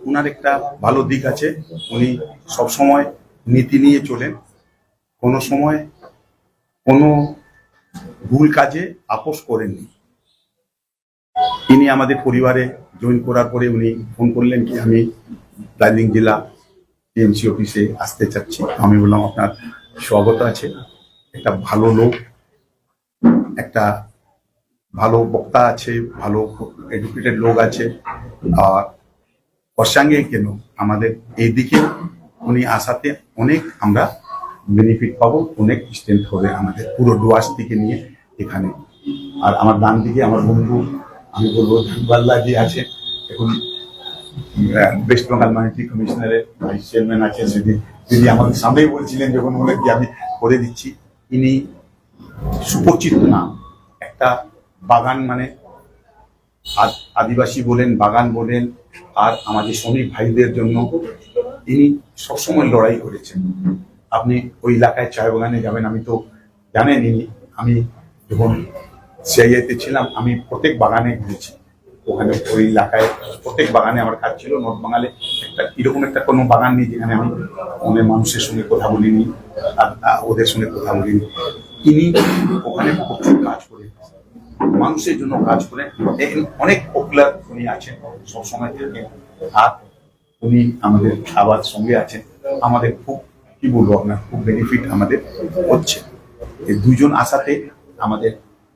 উনার একটা ভালো দিক আছে, উনি সবসময় নীতি নিয়ে চলেন, কোনো সময় কোনো ভুল কাজে আপোষ করেননি। তিনি আমাদের পরিবারে জয়েন করার পরে উনি ফোন করলেন কি আমি দার্জিলিং জেলা টিএমসি অফিসে আসতে চাচ্ছি। আমি বললাম আপনার স্বাগত আছে, একটা ভালো লোক, একটা ভালো বক্তা আছে, ভালো এডুকেটেড লোক আছে, আর ওর সঙ্গে কেন আমাদের এইদিকে উনি আসাতে অনেক আমরা বেনিফিট পাবো, অনেক স্ট্রেংথ হবে আমাদের পুরো ডুয়ার্স দিকে নিয়ে এখানে। আর আমার ডান দিকে আমার বন্ধু আমি বলবো বাল্লা যে আছে, এখন ওয়েস্ট বেঙ্গল মনিটারি কমিশনারের ভাইস চেয়ারম্যান আছে, যদি আমাদের সামনেই বলছিলেন যখন বলে কি আমি করে দিচ্ছি। ইনি সুপরিচিত নাম, একটা বাগান মানে আদিবাসী বলেন, বাগান বলেন, আর আমাদের শ্রমিক ভাইদের জন্য তিনি সবসময় লড়াই করেছেন। আপনি ওই এলাকায় চায় বাগানে যাবেন, আমি তো জানেন ইনি, আমি যখন সিআইএতে ছিলাম আমি প্রত্যেক বাগানে ঘুরেছি, ওখানে ওই এলাকায় প্রত্যেক বাগানে আমার কাজ ছিল। নর্থ বাঙালে একটা এরকম একটা কোনো বাগান নেই যেখানে আমি অনেক মানুষের সঙ্গে কথা বলিনি, ওদের সঙ্গে কথা বলিনি। তিনি ওখানে প্রচুর কাজ করে, মানুষের জন্য কাজ করে, অনেক পপুলার উনি আছেন, সবসময় থাকেন। আর উনি আমাদের আবার সঙ্গে আছেন, আমাদের খুব কি বলবো আপনার খুব বেনিফিট আমাদের হচ্ছে। এই দুজন আসাতে আমাদের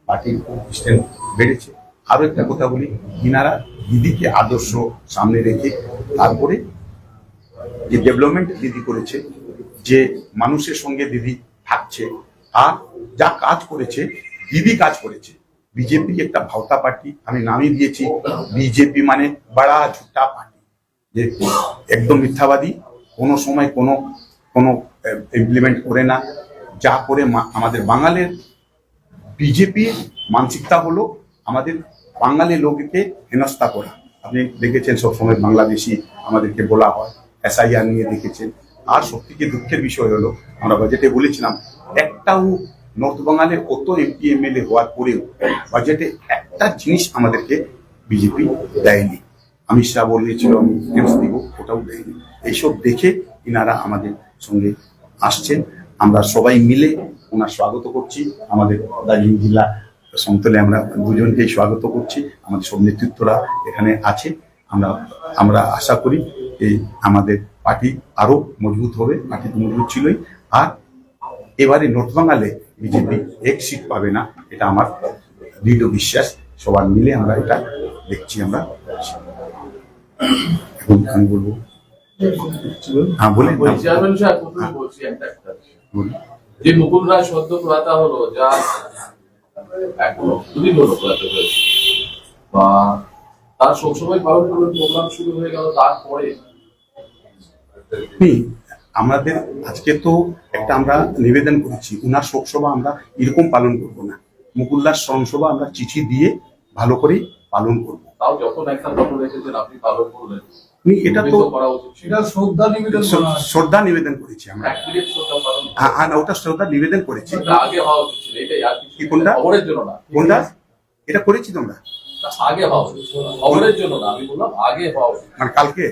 পার্টির খুব স্ট্রেংথ বেড়েছে। আরো একটা কথা বলি, ইনারা দিদিকে আদর্শ সামনে রেখে তারপরে যে ডেভেলপমেন্ট দিদি করেছে, যে মানুষের সঙ্গে দিদি থাকছে, আর যা কাজ করেছে দিদি কাজ করেছে। বিজেপি একটা ভাওতা পার্টি, আমি নামই দিয়েছি বিজেপি মানে বড়া ঝুটা পার্টি, যে একদম মিথ্যাবাদী, কোনো সময় কোনো কোনো ইমপ্লিমেন্ট করে না। যা করে আমাদের বাঙালির বিজেপির মানসিকতা হলো আমাদের বাঙালি লোককে হেনস্থা করা। আপনি দেখেছেন সবসময় বাংলাদেশি আমাদেরকে বলা হয়, এসআইআর নিয়ে দেখেছেন। আর সবথেকে দুঃখের বিষয় হলো, আমরা বাজেটে বলেছিলাম একটাও নর্থ বাঙালে কত এমপি এমএলএ হওয়ার পরেও বাজেটে একটা জিনিস আমাদেরকে বিজেপি দেয়নি। অমিত শাহ বলেছিল আমি টিপস দিব, ওটাও দেয়নি। এইসব দেখে ইনারা আমাদের সঙ্গে আসছেন, আমরা সবাই মিলে ওনার স্বাগত করছি। আমাদের দার্জিলিং জেলা সমতলে আমরা দুজনকেই স্বাগত করছি, আমাদের সব নেতৃত্বরা এখানে আছে। আমরা আশা করি এই আমাদের পার্টি আরো মজবুত হবে, পার্টি তো মজবুত ছিলই। আর এবারে নর্থ বাঙালে বিজেপি এক সিট পাবে না, এটা আমার দৃঢ় বিশ্বাস। সবার মিলে আমরা এটা দেখছি। আমরা এখন আমি বলবো, হ্যাঁ বলে যে মুকুল রায় সদ্য প্রয়াত হলো, যা এখনো দুদিন হলো প্রয়াত হয়েছে, বা তার সবসময় পালন করবেন প্রোগ্রাম শুরু হয়ে গেল তারপরে আমাদের আজকে তো একটা আমরা নিবেদন করেছি, উনার শোকসভা আমরা এরকম পালন করব না, মুকুলদার স্মরণসভা আমরা চিঠি দিয়ে ভালো করে পালন করব। তাও যখন একটা ফটো রেখেছেন আপনি পালন করলেন, এটা তো করা উচিত, সেটা শ্রদ্ধা নিবেদন করেছি আমরা। হ্যাঁ ওটা শ্রদ্ধা নিবেদন করেছি, আগে হওয়া উচিত ছিল এটাই। আর কি কোনটা খবরের জন্য না, কোনটা এটা করেছি তোমরা আগে হওয়া উচিত, খবরের জন্য না, আমি বললাম আগে হওয়া উচিত। মানে কালকে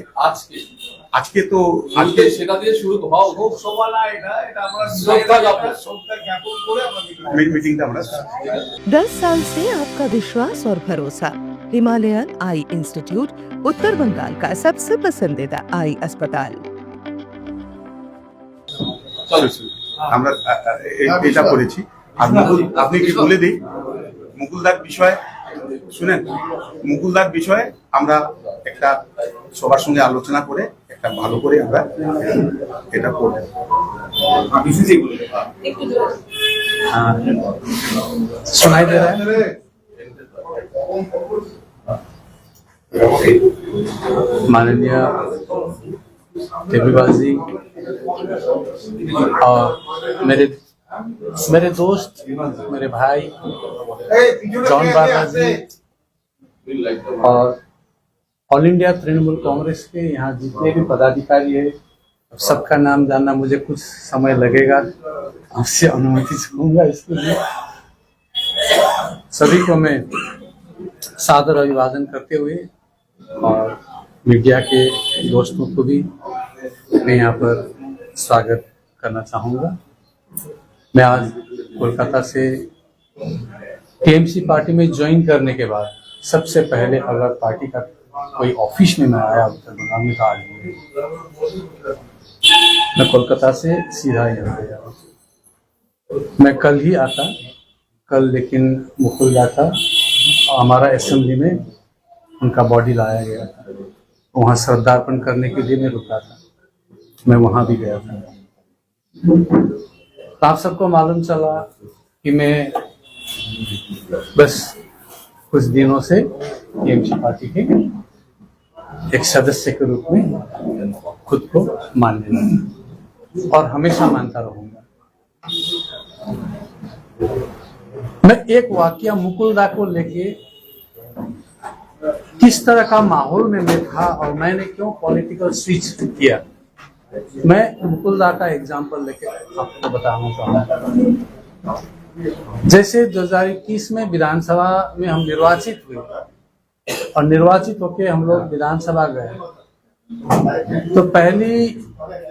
আজকে তো আজকে সেটা দিয়ে শুরু হওয়া উচিত। সভা না, এটা আমরা শ্রদ্ধা জ্ঞাপন করে আমরা মিটিংটা আমরা 10 साल से आपका विश्वास और भरोसा। हिमालयन आई इंस्टीट्यूट उत्तर बंगाल का सबसे पसंदीदा आई अस्पताल। আমরা এটা করেছি। আর আপনি কি বলে দিই মুকুলদার বিষয়ে শুনেন, মুকুলদার বিষয়ে আমরা একটা সবার সঙ্গে আলোচনা করে একটা ভালো করে আমরা এটা করব। सुनाई दे रहा है? माननीय केजरीवाल जी और मेरे दोस्त, मेरे भाई जॉन बाबा जी और ऑल इंडिया तृणमूल कांग्रेस के यहाँ जितने भी पदाधिकारी है, सबका नाम जानना मुझे कुछ समय लगेगा, आपसे अनुमति चाहूंगा इसके लिए। सभी को मैं सादर अभिवादन करते हुए और मीडिया के दोस्तों को भी मैं यहाँ पर स्वागत करना चाहूँगा। मैं आज कोलकाता से टीएमसी पार्टी में ज्वाइन करने के बाद सबसे पहले अगर पार्टी का कोई ऑफिस में मैं आया उत्तर बंगाल में, तो आज मैं कोलकाता से सीधा यहाँ आया। मैं कल ही आता, कल लेकिन मुकुल था, हमारा असेंबली में उनका बॉडी लाया गया था, वहाँ श्रद्धार्पण करने के लिए मैं रुका था, मैं वहाँ भी गया था। तो आप सबको मालूम चला कि मैं बस कुछ दिनों से टीएमसी पार्टी के एक सदस्य के रूप में खुद को मानने लगा और हमेशा मानता रहूंगा। मैं एक वाकया मुकुलदा को लेके किस तरह का माहौल में मैं था और मैंने क्यों पॉलिटिकल स्विच किया, मैं मुकुलदा का एग्जांपल लेके आपको बताना चाहूंगा। जैसे 2021 में विधानसभा में हम निर्वाचित हुए और निर्वाचित होके हम लोग विधानसभा गए, तो पहली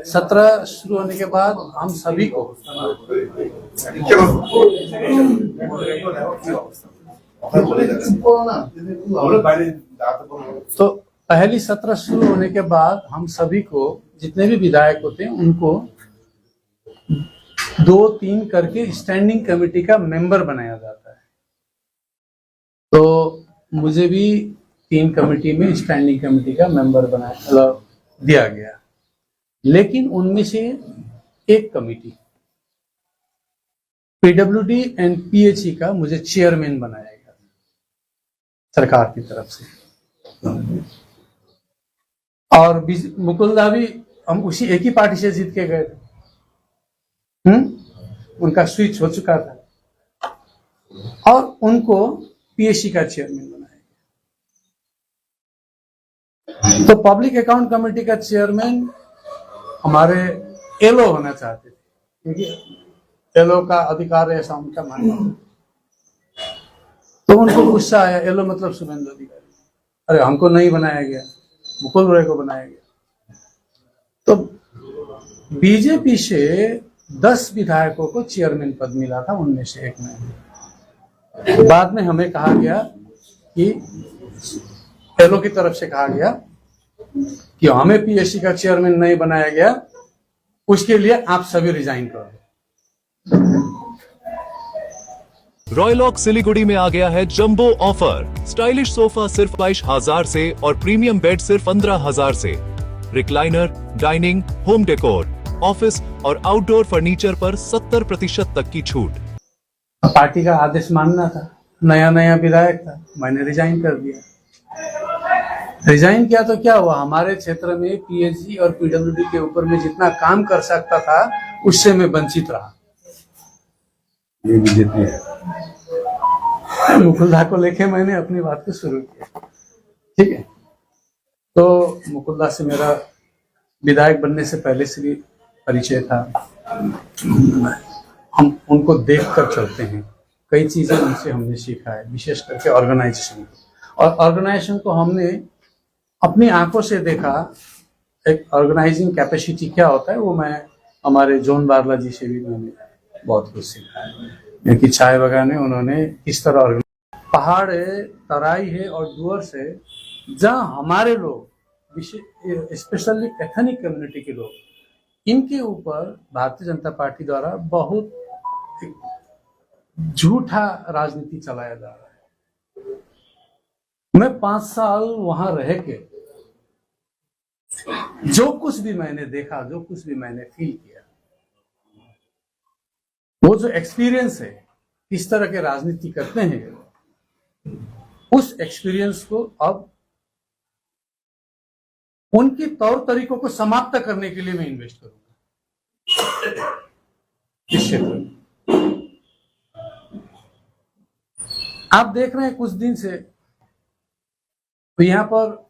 सत्र शुरू होने के बाद हम सभी को तो पहली सत्र शुरू होने के बाद हम सभी को, जितने भी विधायक होते हैं, उनको 2-3 करके स्टैंडिंग कमेटी का मेंबर बनाया जाता है। तो मुझे भी 3 कमेटी में स्टैंडिंग कमेटी का मेंबर बनाया दिया गया, लेकिन उनमें से एक कमेटी पीडब्ल्यूडी एंड पीएचई का मुझे चेयरमैन बनाया गया सरकार की तरफ से। और मुकुलदा भी हम उसी एक ही पार्टी से जीत के गए थे। उनका स्विच हो चुका था और उनको पीएचई का चेयरमैन बनाया गया। तो पब्लिक अकाउंट कमेटी का चेयरमैन हमारे एलओ होना चाहते थे, क्योंकि एलओ का अधिकार है ऐसा उनका मानना। तो उनको गुस्सा आया, एलओ मतलब शुभेंदु अधिकारी, अरे हमको नहीं बनाया गया, मुकुल रॉय को बनाया गया। तो बीजेपी से 10 विधायकों को चेयरमैन पद मिला था, उनमें से एक में। बाद में हमें कहा गया कि एलओ की तरफ से कहा गया कि हमें पीएचई का चेयरमैन नहीं बनाया गया, उसके लिए आप सभी रिजाइन कर दो। रॉयलॉक सिलीगुड़ी में आ गया है जंबो ऑफर। स्टाइलिश सोफा सिर्फ 22,000 से और प्रीमियम बेड सिर्फ 15,000 से। Recliner, dining, home decor, office और आउटडोर फर्नीचर पर 70% तक की छूट। पार्टी का आदेश मानना था, नया नया विधायक था, मैंने रिजाइन कर दिया। रिजाइन किया तो क्या हुआ, हमारे क्षेत्र में पीएचई और पीडब्ल्यूडी के ऊपर में जितना काम कर सकता था उससे मैं वंचित रहा। ये बीजेपी है। मुकुलदा को लेके मैंने अपनी बात को शुरू किया, ठीक है। तो मुकुलदा से मेरा विधायक बनने से पहले से भी परिचय था। हम उनको देख कर चलते हैं, कई चीजें उनसे हमने सीखा है, विशेष करके ऑर्गेनाइजेशन को। और ऑर्गेनाइजेशन को हमने अपनी आंखों से देखा, एक ऑर्गेनाइजिंग कैपेसिटी क्या होता है वो मैं हमारे जॉन बारला जी से भी मैंने बहुत कुछ सीखा है। क्योंकि चाय बागान में उन्होंने किस तरह पहाड़ है, तराई है और डूअर्स है, जहाँ हमारे लोग, स्पेशली एथनिक कम्युनिटी के लोग, इनके ऊपर भारतीय जनता पार्टी द्वारा बहुत झूठा राजनीति चलाया जा रहा है। मैं 5 साल वहां रह के जो कुछ भी मैंने देखा, जो कुछ भी मैंने फील किया, वो जो एक्सपीरियंस है, किस तरह के राजनीति करते हैं, उस एक्सपीरियंस को अब उनके तौर तरीकों को समाप्त करने के लिए मैं इन्वेस्ट करूंगा इस क्षेत्र में। आप देख रहे हैं कुछ दिन से तो यहां पर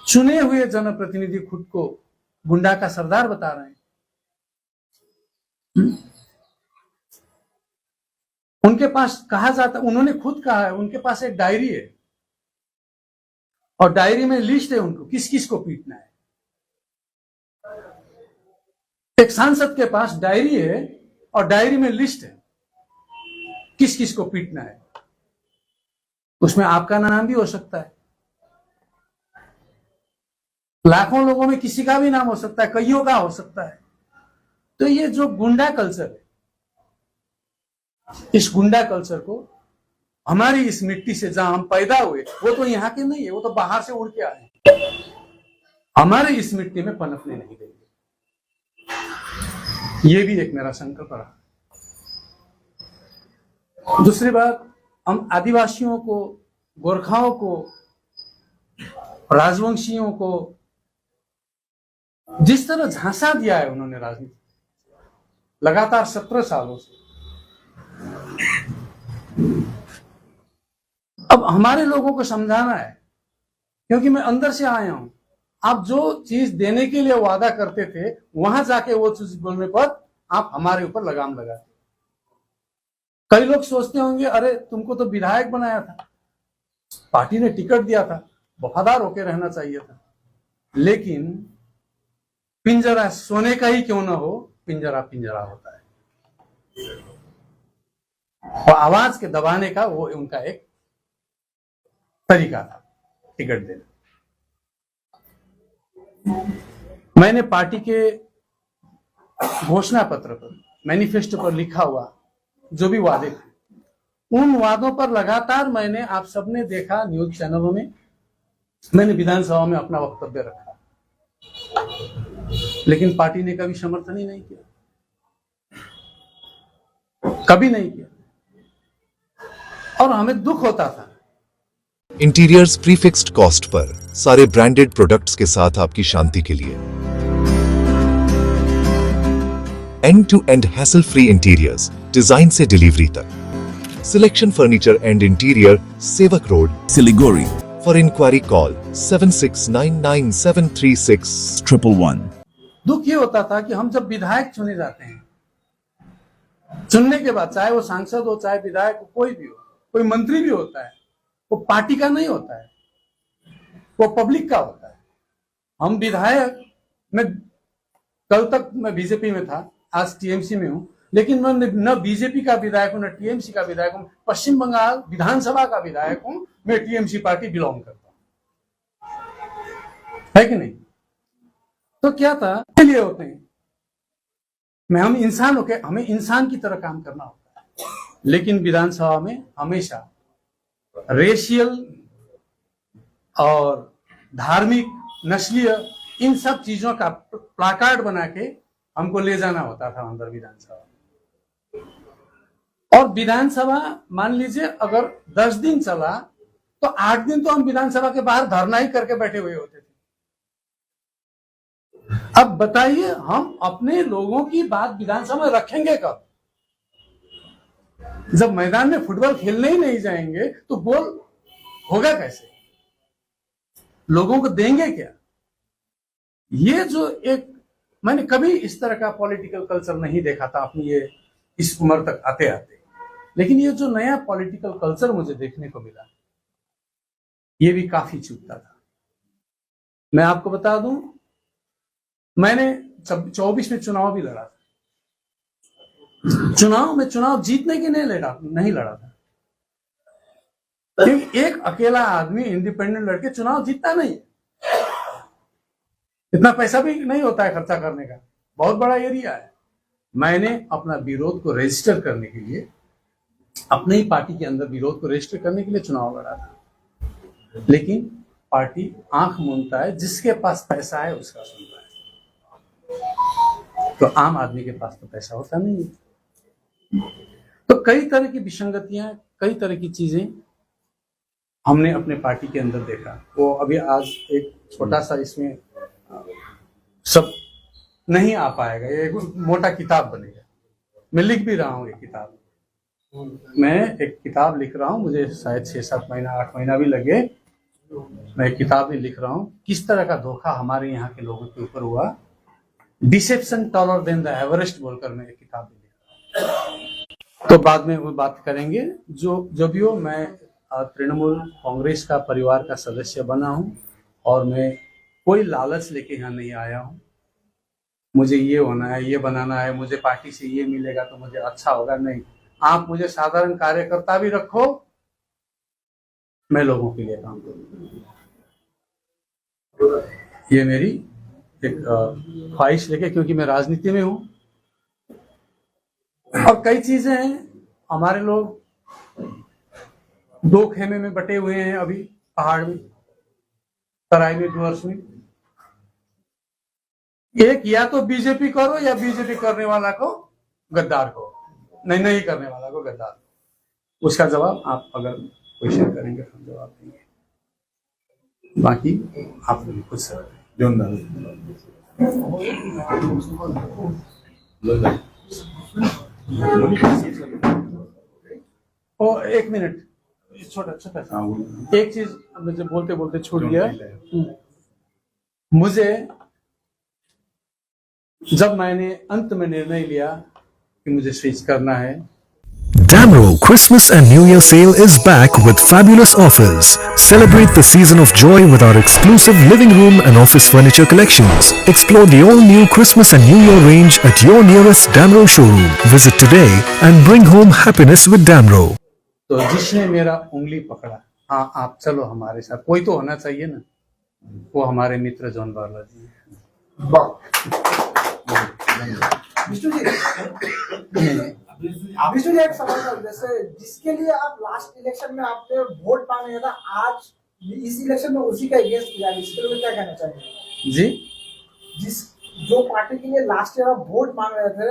चुने हुए जनप्रतिनिधि खुद को गुंडा का सरदार बता रहे हैं। उनके पास कहा जाता, उन्होंने खुद कहा है, उनके पास एक डायरी है और डायरी में लिस्ट है उनको किस किस को पीटना है। एक सांसद के पास डायरी है और डायरी में लिस्ट है किस किस को पीटना है। उसमें आपका नाम भी हो सकता है, लाखों लोगों में किसी का भी नाम हो सकता है, कईयों का हो सकता है। तो ये जो गुंडा कल्चर है, इस गुंडा कल्चर को हमारी इस मिट्टी से जहां हम पैदा हुए, वो तो यहाँ के नहीं है, वो तो बाहर से उड़ के आए, हमारे इस मिट्टी में पनपने नहीं देंगे। ये भी एक मेरा संकल्प रहा। दूसरी बात, हम आदिवासियों को, गोरखाओं को, राजवंशियों को जिस तरह झांसा दिया है उन्होंने राजनीति लगातार 17 सालों से, अब हमारे लोगों को समझाना है, क्योंकि मैं अंदर से आया हूं। आप जो चीज देने के लिए वादा करते थे, वहां जाके वो चीज बोलने पर आप हमारे ऊपर लगाम लगाते। कई लोग सोचते होंगे, अरे तुमको तो विधायक बनाया था, पार्टी ने टिकट दिया था, वफादार होकर रहना चाहिए था। लेकिन पिंजरा सोने का ही क्यों ना हो, पिंजरा पिंजरा होता है, और आवाज के दबाने का वो उनका एक तरीका था, टिकट देना। मैंने पार्टी के घोषणा पत्र पर, मैनिफेस्टो पर लिखा हुआ जो भी वादे थे, उन वादों पर लगातार मैंने, आप सबने देखा न्यूज चैनलों में, मैंने विधानसभा में अपना वक्तव्य रखा, लेकिन पार्टी ने कभी समर्थन ही नहीं किया, कभी नहीं किया, और हमें दुख होता था। इंटीरियर्स प्रीफिक्स्ड कॉस्ट पर सारे ब्रांडेड प्रोडक्ट्स के साथ आपकी शांति के लिए end to end hassle free interiors, design से डिलीवरी तक। Selection furniture and interior, Sevoke road, Siliguri. For inquiry call 7699736111। दुख ये होता था कि हम जब विधायक चुने जाते हैं, चुनने के बाद चाहे वो सांसद हो, चाहे विधायक हो, कोई भी हो, कोई मंत्री भी होता है, वो पार्टी का नहीं होता है, वो पब्लिक का होता है। हम विधायक, मैं कल तक मैं बीजेपी में था, आज टीएमसी में हूं, लेकिन मैं न बीजेपी का विधायक हूं, न टीएमसी का विधायक हूं, पश्चिम बंगाल विधानसभा का विधायक हूं, मैं टीएमसी पार्टी बिलोंग करता हूं, है कि नहीं? तो क्या था, के लिए होते हैं, हम इंसान होके, हमें इंसान की तरह काम करना होता है। लेकिन विधानसभा में हमेशा रेशियल और धार्मिक, नस्लीय, इन सब चीजों का प्लाकार्ड बना के हमको ले जाना होता था अंदर विधानसभा। और विधानसभा मान लीजिए अगर 10 दिन चला तो 8 दिन तो हम विधानसभा के बाहर धरना ही करके बैठे हुए होते थे। अब बताइए, हम अपने लोगों की बात विधानसभा में रखेंगे कब? जब मैदान में फुटबॉल खेलने ही नहीं जाएंगे तो गोल होगा कैसे? लोगों को देंगे क्या? ये जो एक, मैंने कभी इस तरह का पॉलिटिकल कल्चर नहीं देखा था अपनी ये इस उम्र तक आते आते। लेकिन ये जो नया पॉलिटिकल कल्चर मुझे देखने को मिला, ये भी काफी चूकता था। मैं आपको बता दूं, मैंने 24 में चुनाव भी लड़ा था। चुनाव जीतने के नहीं लड़ा था, क्योंकि एक अकेला आदमी इंडिपेंडेंट लड़के चुनाव जीतता नहीं है। इतना पैसा भी नहीं होता है खर्चा करने का, बहुत बड़ा एरिया है। मैंने अपना विरोध को रजिस्टर करने के लिए, अपने ही पार्टी के अंदर विरोध को रजिस्टर करने के लिए चुनाव लड़ा था। लेकिन पार्टी आंख मूंदता है, जिसके पास पैसा है उसका सुनता है। तो आम आदमी के पास तो पैसा होता नहीं है। तो कई तरह की विसंगतियां, कई तरह की चीजें हमने अपने पार्टी के अंदर देखा। वो अभी आज एक छोटा सा इसमें सब नहीं आ पाएगा, ये एक मोटा किताब बनेगा। मैं लिख भी रहा हूँ एक किताब, मैं एक किताब लिख रहा हूँ, मुझे शायद 6-7 महीना 8 महीना भी लगे। मैं एक किताब भी लिख रहा हूँ, किस तरह का धोखा हमारे यहाँ के लोगों के ऊपर हुआ, deception taller than the Everest बोलकर मैं एक किताब भी लिख रहा हूँ। तो बाद में वो बात करेंगे। जो भी हो, मैं तृणमूल कांग्रेस का परिवार का सदस्य बना हूं और मैं कोई लालच लेके यहाँ नहीं आया हूं। मुझे ये होना है, ये बनाना है, मुझे पार्टी से ये मिलेगा तो मुझे अच्छा होगा, नहीं। आप मुझे साधारण कार्यकर्ता भी रखो, मैं लोगों के लिए काम करूंगा। ये मेरी एक ख्वाहिश लेके, क्योंकि मैं राजनीति में हूं और कई चीजें हैं। हमारे लोग 2 खेमे में बटे हुए हैं अभी पहाड़ में, तराई में, डुअर्स में। एक या तो बीजेपी करो या बीजेपी करने वाला को गद्दार को, नहीं करने वाला को गद्दार को। उसका जवाब आप अगर क्वेश्चन करेंगे तो हम जवाब देंगे, बाकी आप लोग खुद से जोन ओ 1 मिनट, छोटा सा एक चीज मुझे बोलते बोलते छूट गया। मुझे जब मैंने अंत में निर्णय लिया कि मुझे स्विच करना है, Damro Christmas and New Year sale is back with fabulous offers. Celebrate the season of joy with our exclusive living room and office furniture collections. Explore the all-new Christmas and New Year range at your nearest Damro showroom. Visit today and bring home happiness with Damro. तो जिसने मेरा उंगली पकड़ा, हाँ आप चलो हमारे साथ, कोई तो होना चाहिए ना, वो हमारे मित्र जॉन बारला जी हैं। विष्णु जी, एक सवाल था, जैसे जिसके लिए आप लास्ट इलेक्शन में आपने वोट मांगे था, आज इस इलेक्शन में उसी का अगेंस्ट किया, इसके लिए क्या कहना चाहिए जी? जो पार्टी के लिए लास्ट ईयर आप वोट मांग रहे थे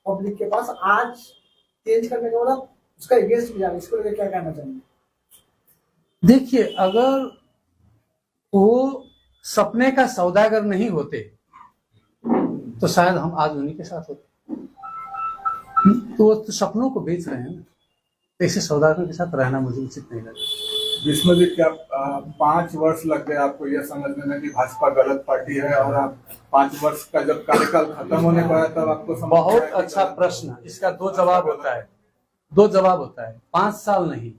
पब्लिक के पास, आज चेंज करने के बाद उसका अगेंस्ट किया, इसको लिए क्या कहना चाहिए? देखिए, अगर वो सपने का सौदागर नहीं होते तो शायद हम आज उन्हीं के साथ होते। तो वो तो सपनों को बेच रहे हैं ना, तो ऐसे सौदागरों के साथ रहना मुझे उचित नहीं लगा। विष्णु जी, क्या 5 वर्ष लग गए आपको यह समझने में कि भाजपा गलत पार्टी है, और आप 5 वर्ष का जब कार्यकाल खत्म होने को आया तब आपको समझ में आया? बहुत अच्छा प्रश्न। इसका 2 जवाब होता है, 2 जवाब होता है। 5 साल नहीं,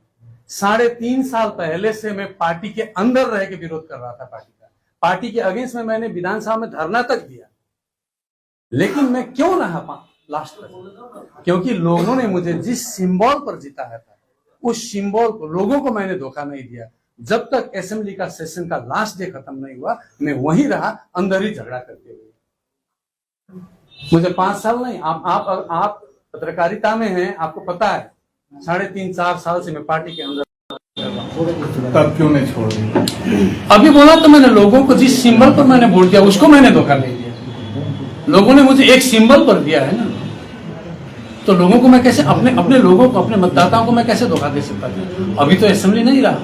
3.5 साल पहले से मैं पार्टी के अंदर रह के विरोध कर रहा था पार्टी का। पार्टी के अगेंस्ट में मैंने विधानसभा में धरना तक दिया, लेकिन मैं क्यों रहा लास्ट तक? क्योंकि लोगों ने मुझे जिस सिंबल पर जिताया था, उस सिंबल को, लोगों को मैंने धोखा नहीं दिया। जब तक असेंबली का सेशन का लास्ट डे खत्म नहीं हुआ, मैं वहीं रहा, अंदर ही झगड़ा करते हुए। मुझे 5 साल नहीं, आप पत्रकारिता में हैं, आपको पता है 3.5-4 साल से मैं पार्टी के अंदर। तब क्यों नहीं छोड़ दिया? अभी बोला तो मैंने, लोगों को जिस सिंबल पर मैंने वोट दिया उसको मैंने धोखा नहीं दिया। लोगों ने मुझे एक सिंबल पर दिया है ना, तो लोगों को मैं कैसे, अपने लोगों को, अपने मतदाताओं को मैं कैसे धोखा दे सकता था? अभी तो असेंबली नहीं रहा,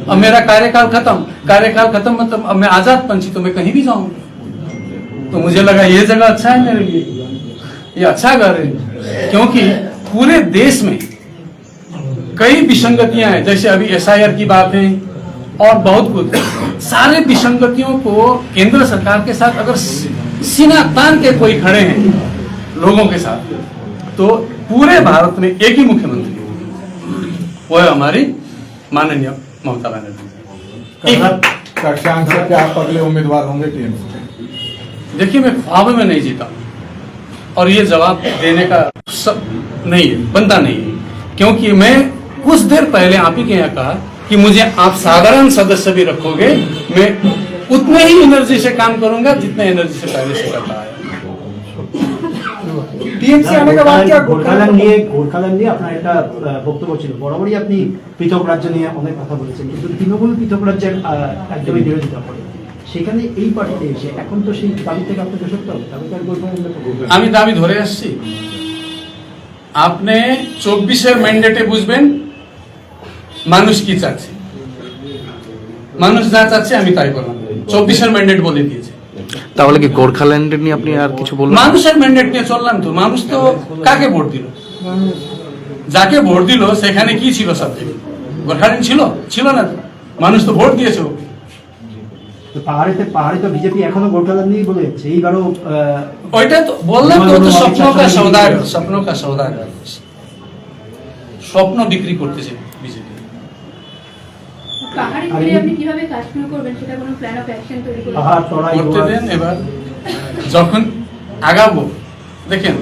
अब मेरा कार्यकाल खत्म मतलब अब मैं आजाद पंछी, तो मैं कहीं भी जाऊंगा। तो मुझे लगा ये जगह अच्छा है मेरे लिए, ये अच्छा घर है, क्योंकि पूरे देश में कई विसंगतियां हैं। जैसे अभी SIR की बात है और बहुत कुछ, सारे विसंगतियों को केंद्र सरकार के साथ अगर सीना तान के कोई खड़े हैं लोगों के साथ, तो पूरे भारत में एक ही मुख्यमंत्री, वो है हमारी माननीय ममता बनर्जी। कक्षांक से क्या आप अगले उम्मीदवार होंगे टीएमसी? देखिए, मैं ख्वाब में नहीं जीता और ये जवाब देने का सब नहीं है, बनता नहीं है, क्योंकि मैं कुछ देर पहले आप ही के यहाँ कहा कि मुझे आप साधारण सदस्य भी रखोगे, मैं उतने ही एनर्जी से काम करूंगा जितने एनर्जी से पहले से करता है। টিএমসি আনে के बाद क्या গোর্খাল্যান্ড নিয়ে আপনার একটা বক্তব্য ছিল, বরাবরই আপনি পৃথক রাজ্য নিয়ে অনেক কথা বলেছেন, কিন্তু তৃণমূল পৃথক রাজ্যের একদমই বিরোধিতা করে। সেখানে এই পার্টিতে এসে এখন তো সেই দাবি থেকে আপনাকে সরতে হবে, আমি দাবি ধরে আসছি। আপনি 24-এর ম্যান্ডেটে বুঝবেন মানুষ কি চাচ্ছে, মানুষ যা চাচ্ছে আমি তাই করলাম। 24-এর ম্যান্ডেট বলে দিয়েছে। তাহলে কি গোর্খাল্যান্ড নিয়ে আপনি আর কিছু বলবেন? মানুষের ম্যান্ডেট নিয়ে চললাম তো। মানুষ তো কাকে ভোট দিল? যাকে ভোট দিল সেখানে কি ছিল সাবজেক্ট? গোর্খাল্যান্ড ছিল না তো। মানুষ তো ভোট দিয়েছে। পাহাড়ে তো বিজেপি এখনো গোর্খাল্যান্ড নিয়ে বলে যাচ্ছে, এইবারও ওইটা তো বললাম তো, স্বপ্ন কা সৌদাগর, স্বপ্ন বিক্রি করতেছে বিজেপি। পাহাড়ি আর ঘিরে এই আপনি কিভাবে কাজ শুরু করবেন সেটা কোনো প্ল্যান অফ অ্যাকশন তৈরি করবেন? পাহাড় চড়াই করতে হওয়া- দেন। এবার যখন আগাবো, দেখেন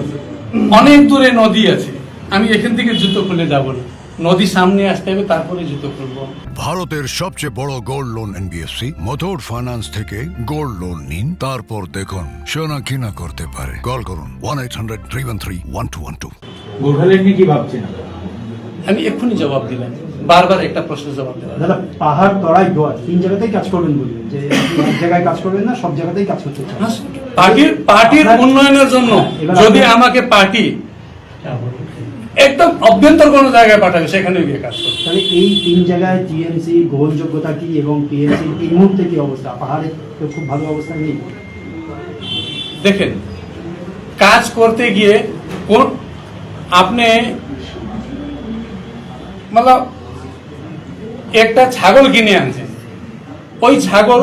অনেক দূরে নদী আছে, আমি এখান থেকে জুতো খুলে যাব না, নদী সামনে আসতে হবে, তারপরে জুতো খুলবো। ভারতের সবচেয়ে বড় gold loan NBFC Muthoot finance থেকে গোল্ড লোন নিন, তারপর দেখুন সোনা কিনা করতে পারে। কল করুন 1-800-313-1212। গোর্খাল্যান্ড নিয়ে কি ভাবছেন? আমি এক্ষুনি জবাব দিলাম, বারবার একটা প্রশ্নের জবাব দিলাম। দাদা পাহাড় তরাই দোয়া 3 জায়গাতেই কাজ করবেন বললেন, যে আপনি এক জায়গায় কাজ করবেন না, সব জায়গাতেই কাজ করতে চান। পার্টির উন্নয়নের জন্য যদি আমাকে পার্টি একদম অভ্যন্তর কোনো জায়গায় পাঠাবে, সেখানে গিয়ে কাজ করবে। তাহলে এই 3 জায়গায় টিএমসি গ্রহণযোগ্যতা কি এবং টিএমসি এই মুহূর্তে কি অবস্থা? পাহাড়ে তো খুব ভালো অবস্থা নেই। দেখেন, কাজ করতে গিয়ে কোন আপনি মানে একটা ছাগল কিনে আনছে, ওই ছাগল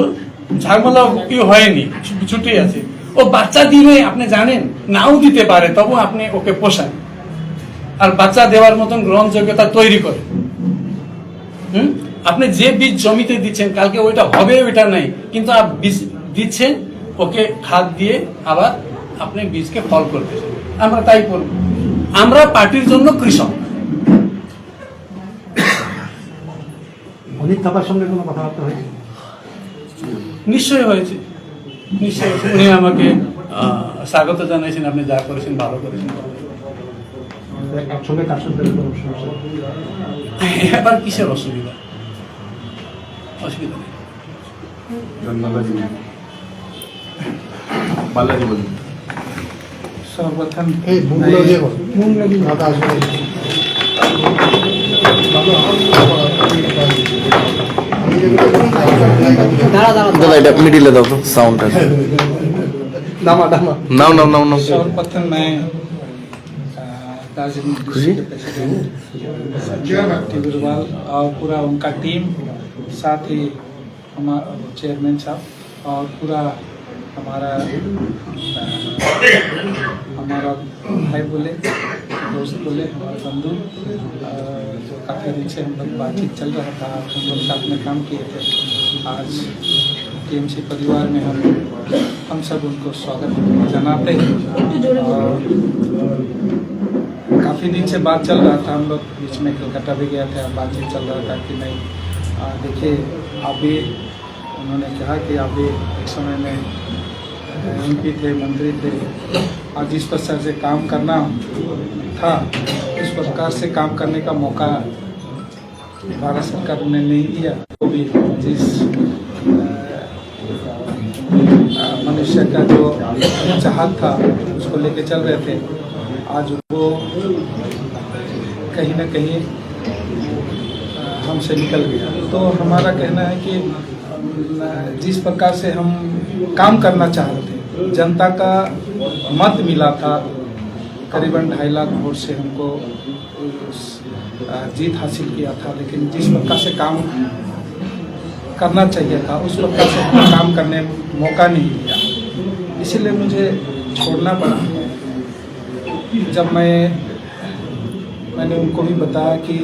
কি হয়নি, ছুটি আছে, ও বাচ্চা দিবে আপনি জানেন, নাও দিতে পারে, তবু আপনি ওকে পোষান আর বাচ্চা দেওয়ার মতন গ্রহণযোগ্যতা তৈরি করে। আপনি যে বীজ জমিতে দিচ্ছেন, কালকে ওইটা হবে ওইটা নাই, কিন্তু আপনি বীজ দিচ্ছেন, ওকে খাদ দিয়ে আবার আপনি বীজকে ফল করতেছেন। আমরা তাই করব, আমরা পার্টির জন্য কৃষক। অনিত থাপার সঙ্গে কোনো কথাবার্তা হয়েছে? নিশ্চয়ই হয়েছে, নিশ্চয়ই হয়েছে। উনি আমাকে স্বাগত জানাইছেন, আপনি যা করেছেন ভালো করেছেন। একসঙ্গে কাজ করতে কোনো সমস্যা? এবার কিসের অসুবিধা? অসুবিধা নেই। বালাজি বলুন। सर्वप्रथम দাদা এটা মিডিলে দাও তো, সাউন্ড আছে। নাও। सर्वप्रथम मैं दार्जिलिंग खुशी? के प्रेसिडेंट टिबुरवाल और पूरा उनका टीम, साथ ही हमारा चेयरमैन साहब और पूरा हमारा भाई बोले, दोस्त बोले, हमारे बंधु, जो काफ़ी दिन से हम लोग बातचीत चल रहा था, हम लोग साथ में काम किए थे। आज टीएमसी परिवार में हम सब उनको स्वागत जनाते हैं। और काफ़ी दिन से बात चल रहा था, हम लोग बीच में कलकत्ता भी गया था, बातचीत चल रहा था कि नहीं देखिए, अभी उन्होंने कहा कि अभी एक समय में एमपी थे, मंत्री थे, आज जिस प्रकार से काम करना था, इस प्रकार से काम करने का मौका भारत सरकार ने नहीं दिया। वो भी जिस मनुष्य का जो चाहत था उसको लेके चल रहे थे, आज वो कहीं ना कहीं हमसे निकल गया। तो हमारा कहना है कि जिस प्रकार से हम काम करना चाह रहे थे, जनता का मत मिला था, करीबन 2.5 लाख वोट से हमको जीत हासिल किया था, लेकिन जिस प्रकार से काम करना चाहिए था उस प्रकार से काम करने मौका नहीं दिया, इसीलिए मुझे छोड़ना पड़ा। जब मैंने उनको भी बताया कि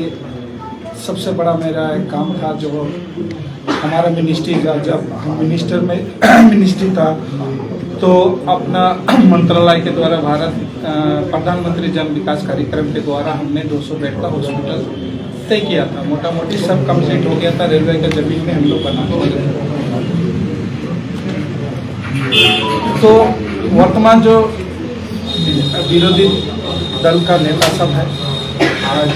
सबसे बड़ा मेरा एक काम था, जो हमारा मिनिस्ट्री का, जब मिनिस्ट्री था तो अपना मंत्रालय के द्वारा भारत प्रधानमंत्री जन विकास कार्यक्रम के द्वारा हमने 200 बेड का हॉस्पिटल तय किया था। मोटा मोटी सब कंप्लीट हो गया था, रेलवे के जमीन में हम लोग बना। तो वर्तमान जो विरोधी दल का नेता सब है, आज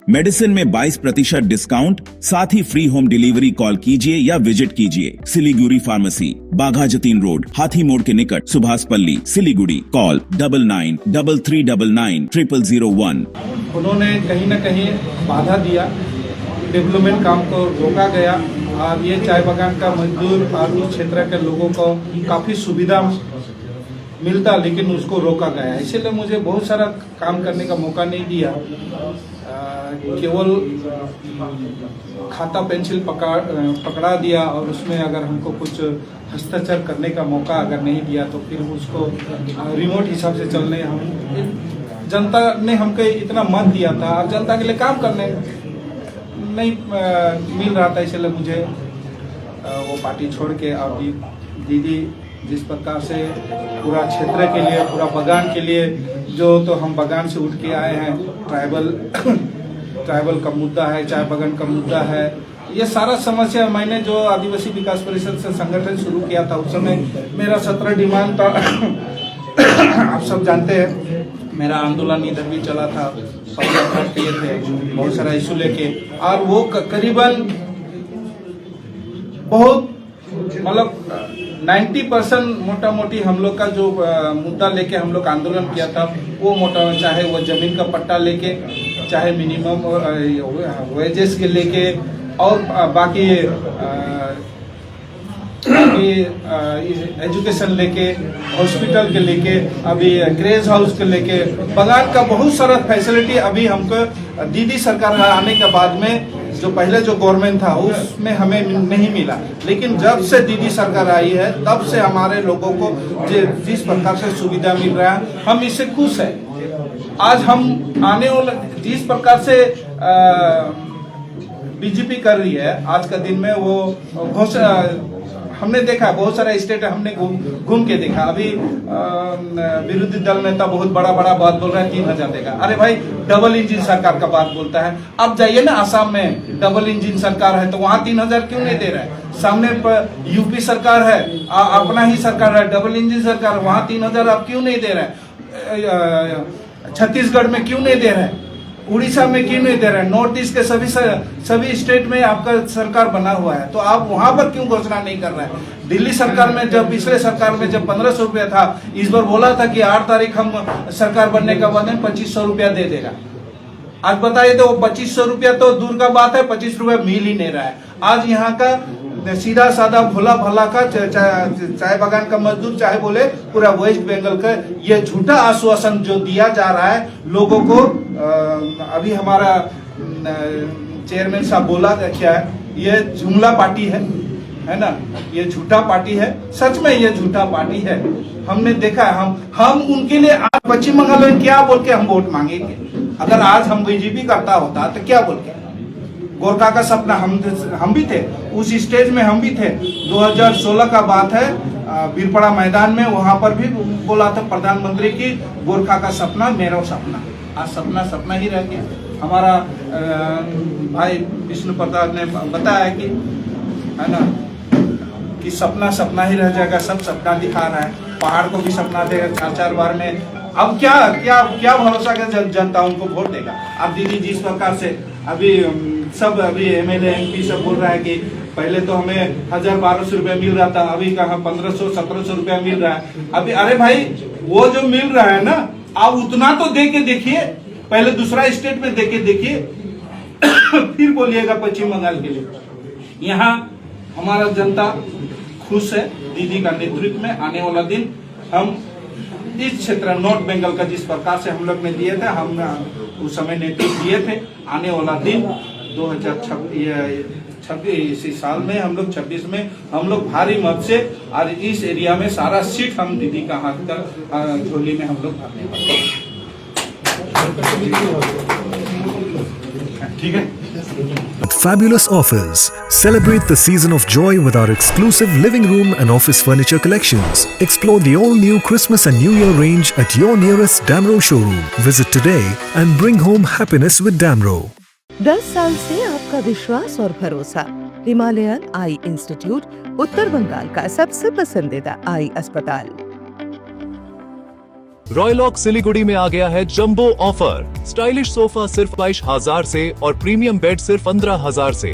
मेडिसिन में 22% डिस्काउंट, साथ ही फ्री होम डिलीवरी। कॉल कीजिए या विजिट कीजिए सिलीगुड़ी फार्मेसी, बाघा जतीन रोड, हाथी मोड़ के निकट, सुभाष पल्ली, सिलीगुड़ी। कॉल 9933990001। उन्होंने कहीं न कहीं बाधा दिया, डेवलपमेंट काम को रोका गया और ये चाय बागान का मजदूर और उस क्षेत्र के लोगों को काफ़ी सुविधा मिलता, लेकिन उसको रोका गया। इसीलिए मुझे बहुत सारा काम करने का मौका नहीं दिया। केवल खाता पेंसिल पकड़ा दिया और उसमें अगर हमको कुछ हस्ताक्षर करने का मौका अगर नहीं दिया तो फिर उसको रिमोट हिसाब से चलने, हम जनता ने हमको इतना मत दिया था और जनता के लिए काम करने नहीं मिल रहा था, इसलिए मुझे वो पार्टी छोड़ के अभी दीदी जिस प्रकार से पूरा क्षेत्र के लिए, पूरा बगान के लिए, जो तो हम बगान से उठ के आए हैं, ट्राइबल का मुद्दा है, चाय बगान का मुद्दा है, ये सारा समस्या मैंने जो आदिवासी विकास परिषद से संगठन शुरू किया था उस समय मेरा 17 डिमांड था। आप सब जानते हैं मेरा आंदोलन इधर भी चला था, पदयात्रा किए थे, बहुत सारा इशू लेके, और वो करीबन बहुत मतलब 90% मोटा मोटी हम लोग का जो मुद्दा लेके हम लोग आंदोलन किया था वो मोटा, चाहे वो जमीन का पट्टा लेके, चाहे मिनिमम वेजेस के लेके, और बाकी एजुकेशन लेके, हॉस्पिटल के लेके, अभी क्रेज हाउस के लेके, बगान का बहुत सारा फैसिलिटी अभी हमको दीदी सरकार आने के बाद में, जो पहले जो गवर्नमेंट था उसमें हमें नहीं मिला, लेकिन जब से दीदी सरकार आई है तब से हमारे लोगों को जिस प्रकार से सुविधा मिल रहा है हम इससे खुश हैं। आज हम आने वाले जिस प्रकार से बीजेपी कर रही है आज का दिन में, वो हमने देखा बहुत सारा स्टेट हमने घूम के देखा। अभी विरोधी दल नेता बहुत बड़ा बात बोल रहा है 3000 देगा। अरे भाई डबल इंजन सरकार का बात बोलता है। अब जाइए ना आसाम में, डबल इंजन सरकार है तो वहाँ 3000 क्यों नहीं दे रहा है? सामने पर यूपी सरकार है, अपना ही सरकार है, डबल इंजन सरकार, वहाँ 3000 आप क्यों नहीं दे रहे हैं? छत्तीसगढ़ में क्यों नहीं दे रहे हैं? उड़ीसा में क्यों नहीं दे रहे हैं? नॉर्थ ईस्ट के सभी स्टेट में आपका सरकार बना हुआ है, तो आप वहां पर क्यों घोषणा नहीं कर रहे हैं? दिल्ली सरकार में जब पिछले सरकार में जब 1500 रुपया था, इस बार बोला था कि 8 तारीख हम सरकार बनने का बाद में 2500 रुपया दे देगा। आज बताइए तो 2500 रुपया तो दूर का बात है, 25 रुपया मिल ही नहीं रहा है। आज यहाँ का सीधा साधा भोला भला का चाय बागान का मजदूर, चाहे बोले पूरा वेस्ट बंगाल का, ये झूठा आश्वासन जो दिया जा रहा है लोगों को। अभी हमारा चेयरमैन साहब बोला क्या है, ये जुमला पार्टी है ना, ये झूठा पार्टी है। सच में ये झूठा पार्टी है। हमने देखा है, हम उनके लिए आज पश्चिम बंगाल में क्या बोल के हम वोट मांगेंगे? अगर आज हम बीजेपी करता होता तो क्या बोल के? गोरखा का सपना हम भी थे, उस स्टेज में हम भी थे। 2016 का बात है, बीरपड़ा मैदान में, वहां पर भी बोला था प्रधानमंत्री की गोरखा का सपना मेरा सपना। आज सपना ही रह गया। हमारा भाई विष्णु प्रसाद ने बताया कि है ना कि सपना ही रह जाएगा, सब सपना दिखा रहा है। पहाड़ को भी सपना देगा 4 बार में। अब क्या भरोसा कर जनता उनको वोट देगा? अब दीदी जिस प्रकार से अभी एमएलए एमपी सब बोल रहा है कि पहले तो हमें 1000-1200 रुपया मिल रहा था, अभी कहाँ 1500-1700 रुपया मिल रहा है। अभी अरे भाई वो जो मिल रहा है ना, आप उतना तो दे के देखिए, पहले दूसरा स्टेट में दे के देखिए, फिर बोलिएगा पश्चिम बंगाल के लिए। यहाँ हमारा जनता खुश है दीदी का नेतृत्व में। आने वाला दिन हम इस क्षेत्र नॉर्थ बंगाल का जिस प्रकार से हम लोग ने दिए थे, हम उस समय नेतृत्व दिए थे। आने वाला दिन 2026 साल में हम लोग 26 में हम लोग भारी मत से, और इस एरिया में सारा सीट हम दीदी का हाथ का झोली में हम लोग भरने वाले हैं। ठीक है। Fabulous offers. Celebrate the season of joy with our exclusive living room and office furniture collections. Explore the all-new Christmas and New Year range at your nearest Damro showroom. Visit today and bring home happiness with Damro. 10 साल से आपका विश्वास और भरोसा। Himalayan आई institute, उत्तर बंगाल का सबसे पसंदीदा आई अस्पताल। रॉयलॉक सिलीगुड़ी में आ गया है जंबो ऑफर। स्टाइलिश सोफा सिर्फ 22,000 से और प्रीमियम बेड सिर्फ 15,000 से।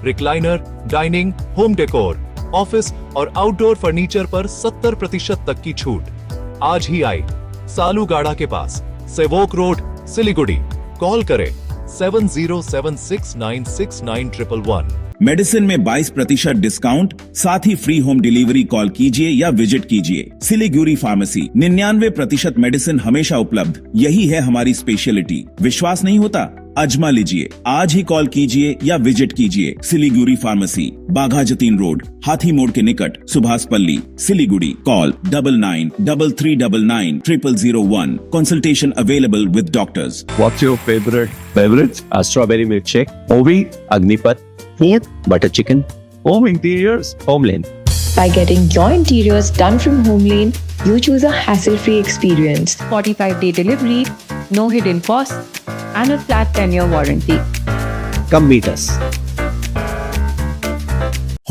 Recliner, dining, home decor, office और आउटडोर फर्नीचर पर 70% तक की छूट। आज ही आए सालूगाड़ा के पास, सेवोक रोड, सिलीगुड़ी। कॉल करें 7076969111। मेडिसिन में 22% डिस्काउंट, साथ ही फ्री होम डिलीवरी। कॉल कीजिए या विजिट कीजिए सिलीगुड़ी फार्मेसी। 99% मेडिसिन हमेशा उपलब्ध, यही है हमारी स्पेशलिटी। विश्वास नहीं होता अजमा लीजिए। आज ही कॉल कीजिए या विजिट कीजिए सिलीगुड़ी फार्मेसी, बाघा जतीन रोड, हाथी मोड़ के निकट, सुभाष पल्ली, Siliguri. Call 9933990001। Consultation available with doctors. What's your favorite beverage? A strawberry milkshake, Ovi, Agnipat, food, butter chicken, home interiors, Homelane. By getting your interiors done from Homelane, you choose a hassle-free experience. 45-day delivery, no hidden costs, and a flat 10-year warranty. Come meet us.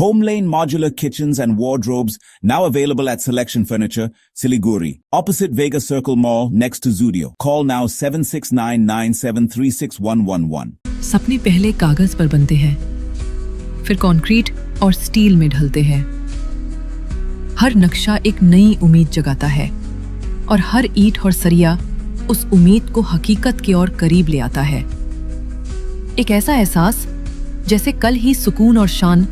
Homelane Modular Kitchens and Wardrobes now available at Selection Furniture, Siliguri, opposite Vega Circle Mall next to Zudio. Call now 7699736111. सपने पहले कागज पर बनते हैं, फिर concrete और steel में ढलते हैं। हर नक्शा एक नई उम्मीद जगाता है और हर ईंट और सरिया उस उम्मीद को हकीकत की ओर करीब ले आता है। एक ऐसा एहसास जैसे कल ही सुकून और शान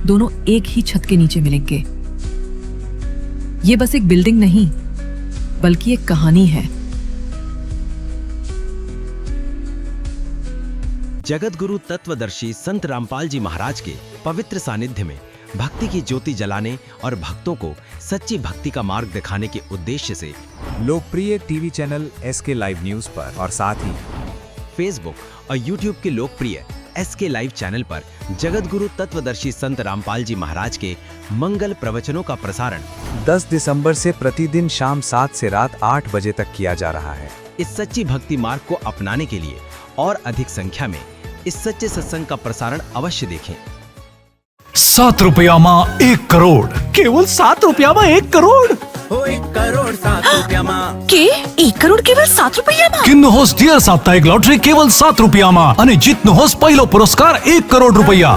दोनों एक ही छत के नीचे मिलेंगे। ये बस एक बिल्डिंग नहीं, बल्कि एक कहानी है। जगत गुरु तत्वदर्शी संत रामपाल जी महाराज के पवित्र सानिध्य में भक्ति की ज्योति जलाने और भक्तों को सच्ची भक्ति का मार्ग दिखाने के उद्देश्य से लोकप्रिय TV channel SK live news पर और साथ ही फेसबुक और यूट्यूब के लोकप्रिय SK लाइव चैनल पर जगत गुरु तत्वदर्शी संत रामपाल जी महाराज के मंगल प्रवचनों का प्रसारण 10 दिसंबर से प्रतिदिन शाम 7 से रात 8 बजे तक किया जा रहा है। इस सच्ची भक्ति मार्ग को अपनाने के लिए और अधिक संख्या में इस सच्चे सत्संग का प्रसारण अवश्य देखें। 7 रुपया में 1 करोड़, केवल 7 रुपया में 1 करोड़। 1 करोड़ 7 रुपया में के 1 करोड़ केवल 7 रुपया में। किन्न होस डियर साप्ताहिक लॉटरी केवल 7 रुपया में અને જીતનો હોસ પહેલો પુરસ્કાર 1 કરોડ રૂપિયા।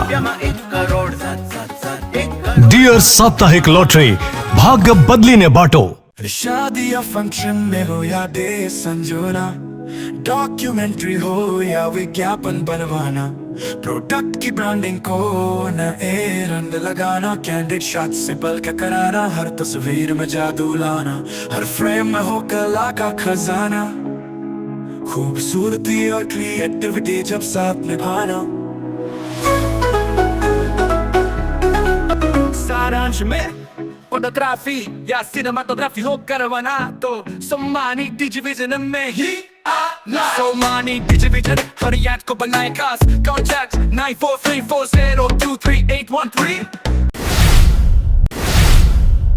डियर साप्ताहिक लॉटरी, भाग्य बदलीने बाटो। शादी या फंक्शन में हो या डे संजोना, डॉक्यूमेंट्री हो या विज्ञापन बनवाना, प्रोडक्ट की ब्रांडिंग को न रंग लगाना, कैंडिड शॉट से पल के कराना, हर तस्वीर में जादू लाना, हर फ्रेम में हो कला का खजाना, खूबसूरती और क्रिएटिविटी जब साथ निभाना। सारांश में फोटोग्राफी या सिनेमाटोग्राफी हो करवाना तो सोमानी डिजिविजन में ही आना। सोमानी डिजिविजन हर याद को बनाए खास। कॉन्टैक्ट 9434023813।